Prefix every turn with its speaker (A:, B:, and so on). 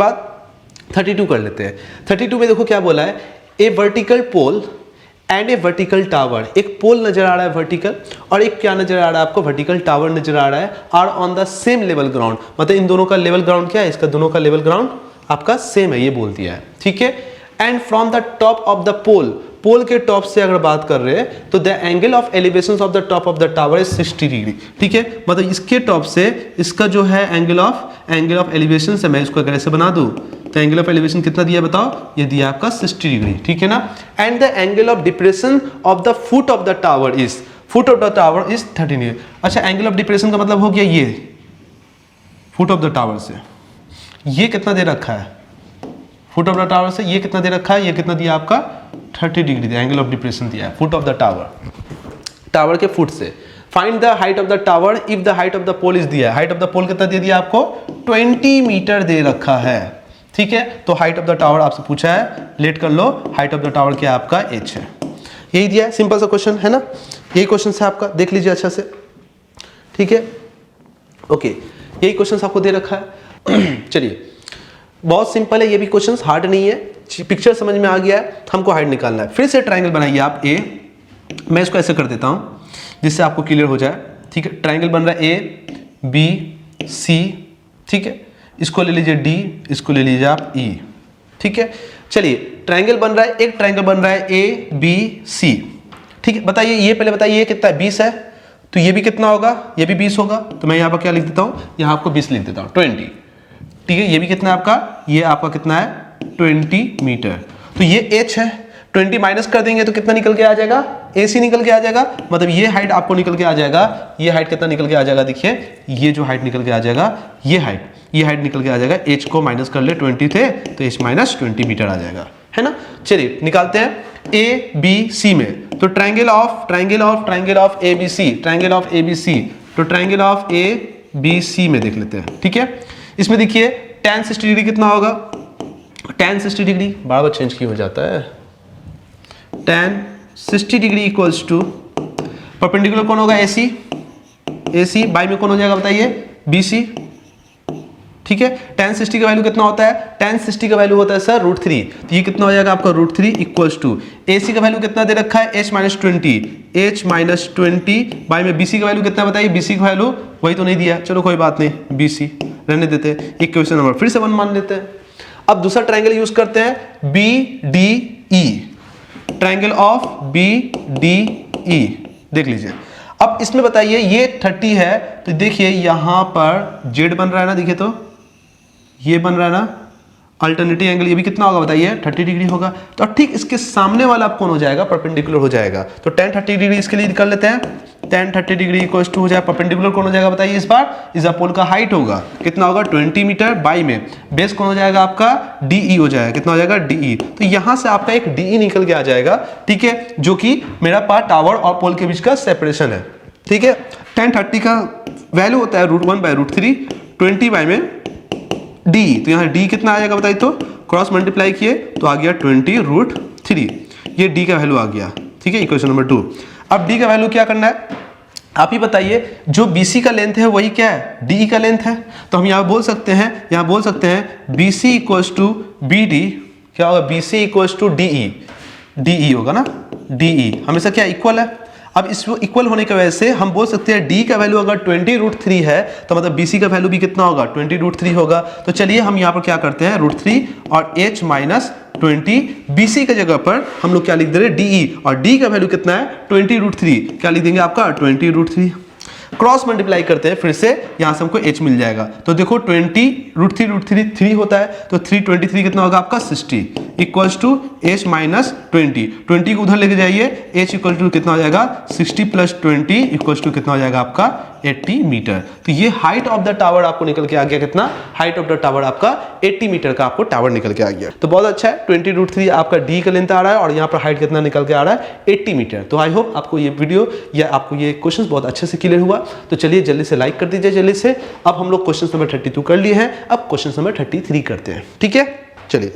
A: बाद 32 कर लेते हैं। 32 में देखो क्या बोला है, a vertical pole and a vertical tower. एक पोल नजर आ रहा है वर्टिकल, और एक क्या नजर आ रहा है आपको, वर्टिकल टावर नजर आ रहा है, are on the same level ground. मतलब इन दोनों का लेवल ग्राउंड क्या है, इसका दोनों का लेवल ग्राउंड आपका सेम है, ये बोल दिया है, ठीक है। And from the top of the pole, pole के टॉप से अगर बात कर रहे हैं तो the angle of elevation of the top of the tower is 60 degree, ठीक है। मतलब इसके टॉप से इसका जो है एंगल ऑफ एलिवेशन से, मैं इसको अगर ऐसे बना दूं तो एंगल ऑफ एलिवेशन कितना दिया बताओ, ये दिया आपका 60 डिग्री, ठीक है ना। And the angle of depression of the foot of the tower is 30 degree. अच्छा, एंगल ऑफ डिप्रेशन का मतलब हो गया ये फुट ऑफ द टावर से, ये कितना दे रखा है, फुट ऑफ द टावर से ये कितना दे रखा है, ये कितना दिया आपका 30 डिग्री दिया, एंगल ऑफ डिप्रेशन दिया है फुट ऑफ द टावर के फुट से। Find the height of the tower if the height of the pole is दिया है। हाइट ऑफ द पोल कितना दे दिया आपको, 20 मीटर दे रखा है, ठीक है। तो हाइट ऑफ द टावर आपसे पूछा है, लेट कर लो, हाइट ऑफ द टावर क्या आपका h है, यही दिया है, सिंपल सा क्वेश्चन है ना, यही क्वेश्चन है आपका, देख लीजिए अच्छा से, ठीक है। ओके, यही क्वेश्चन आपको दे रखा है। चलिए, बहुत सिंपल है, ये भी क्वेश्चन हार्ड नहीं है, पिक्चर समझ में आ गया है, हमको हाइट निकालना है। फिर से ट्रायंगल बनाइए आप ए, मैं इसको ऐसे कर देता हूं जिससे आपको क्लियर हो जाए, ठीक है। ट्रायंगल बन रहा है ए बी सी, ठीक है। इसको ले लीजिए डी, इसको ले लीजिए आप ई, ठीक है। चलिए, ट्रायंगल बन रहा है, एक ट्रायंगल बन रहा है ए बी सी, ठीक है। बताइए, ये पहले बताइए ये कितना है, 20 है, तो ये भी कितना होगा, ये भी 20 होगा, तो मैं यहाँ पर क्या लिख देता हूँ, यहाँ आपको 20 लिख देता हूँ, 20, ठीक है। ये भी कितना है आपका, ये आपका कितना है 20 मीटर, तो ये h है, 20 माइनस कर देंगे तो कितना निकल के आ जाएगा, AC निकल के आ जाएगा। मतलब ये हाइट आपको निकल के आ जाएगा, ये हाइट कितना निकल के आ जाएगा, देखिए ये जो हाइट निकल के आ जाएगा, ये हाइट निकल के आ जाएगा, h को माइनस कर ले, 20 थे तो h माइनस 20 मीटर आ जाएगा, है ना। चलिए निकालते हैं A B C में, तो triangle of ABC, triangle of ABC, तो ट्रायंगल ऑफ ABC में देख लेते हैं, ठीक है। इसमें देखिए tan 60 डिग्री कितना होगा, tan 60 डिग्री बार बार चेंज की हो जाता है, tan 60 degree equals to perpendicular कौन होगा, AC बाई में कौन हो जाएगा बताइए, BC, ठीक है। tan 60 का वैल्यू कितना होता है, tan 60 का वैल्यू होता है सर √3, तो ये कितना हो जाएगा आपका √3 इक्वल्स टू AC का वैल्यू कितना दे रखा है, h माइनस 20 बाई में BC का वैल्यू कितना बताइए, BC का वैल्यू वही तो नहीं दिया, चलो कोई बात नहीं, BC रहने देते हैं, एक क्वेश्चन नंबर फिर से 1 मान लेते हैं। अब दूसरा ट्रायंगल यूज करते हैं BDE, ट्रायंगल ऑफ BDE देख लीजिए। अब इसमें बताइए ये 30 है, तो देखिए यहां पर Z बन रहा है ना, देखिए तो ये बन रहा है ना अल्टरनेटिव एंगल, ये भी कितना होगा बताइए, 30 डिग्री होगा। तो ठीक इसके सामने वाला आप कौन हो जाएगा, परपेंडिकुलर हो जाएगा, तो tan 30 डिग्री इसके लिए कर लेते हैं, tan 30 डिग्री इक्वल्स टू हो जाएगा, परपेंडिकुलर कौन हो जाएगा बताइए, इस बार इस पोल का हाइट होगा कितना होगा 20 मीटर, बाई में बेस कौन हो जाएगा आपका DE हो जाएगा, कितना हो जाएगा DE, तो यहां से आपका एक DE निकल के आ जाएगा, ठीक है, जो कि मेरा पार्ट टावर और पोल के बीच का सेपरेशन है, ठीक है। tan 30 का वैल्यू होता है √1/√3, 20 बाई में D, तो यहाँ D कितना आ जाएगा बताइए, तो क्रॉस मल्टीप्लाई किए तो आ गया 20√3, ये D का वैल्यू आ गया, ठीक है, इक्वेशन नंबर 2। अब D का वैल्यू क्या करना है आप ही बताइए, जो BC का लेंथ है वही क्या है, DE का लेंथ है, तो हम यहाँ बोल सकते हैं, BC इक्वल्स टू BD, क्या होगा, BC इक्वल्स टू DE होगा ना, DE हमेशा क्या इक्वल है। अब इसको इक्वल होने की वजह से हम बोल सकते हैं D का वैल्यू अगर 20√3 है तो मतलब BC का वैल्यू भी कितना होगा, 20√3 होगा। तो चलिए हम यहाँ पर क्या करते हैं, √3 और h माइनस 20, BC के जगह पर हम लोग क्या लिख दे रहे हैं, DE, और D का वैल्यू कितना है 20√3, क्या लिख देंगे आपका 20√3, क्रॉस मल्टीप्लाई करते हैं फिर से, यहां से हमको h मिल जाएगा, तो देखो 20√3 3 होता है, तो 323 कितना होगा आपका 60 इक्वल्स टू h माइनस 20 को उधर लेके जाइए, h इक्वल टू कितना हो जाएगा 60 प्लस 20 इक्वल्स टू कितना हो जाएगा आपका 80 मीटर। तो ये हाइट ऑफ द टावर आपको निकल के आ गया, कितना हाइट ऑफ द टावर आपका 80 मीटर का आपको टावर निकल के आ गया। तो बहुत अच्छा है, 20√3 आपका D का लेंथ आ रहा है और यहाँ पर हाइट कितना निकल के आ रहा है 80 मीटर। तो आई होप आपको ये वीडियो या आपको ये क्वेश्चन बहुत अच्छे से क्लियर हुआ। तो चलिए जल्दी से लाइक कर दीजिए जल्दी से। अब हम लोग क्वेश्चन नंबर 32 कर लिए हैं, अब क्वेश्चन नंबर 33 करते हैं, ठीक है। चलिए।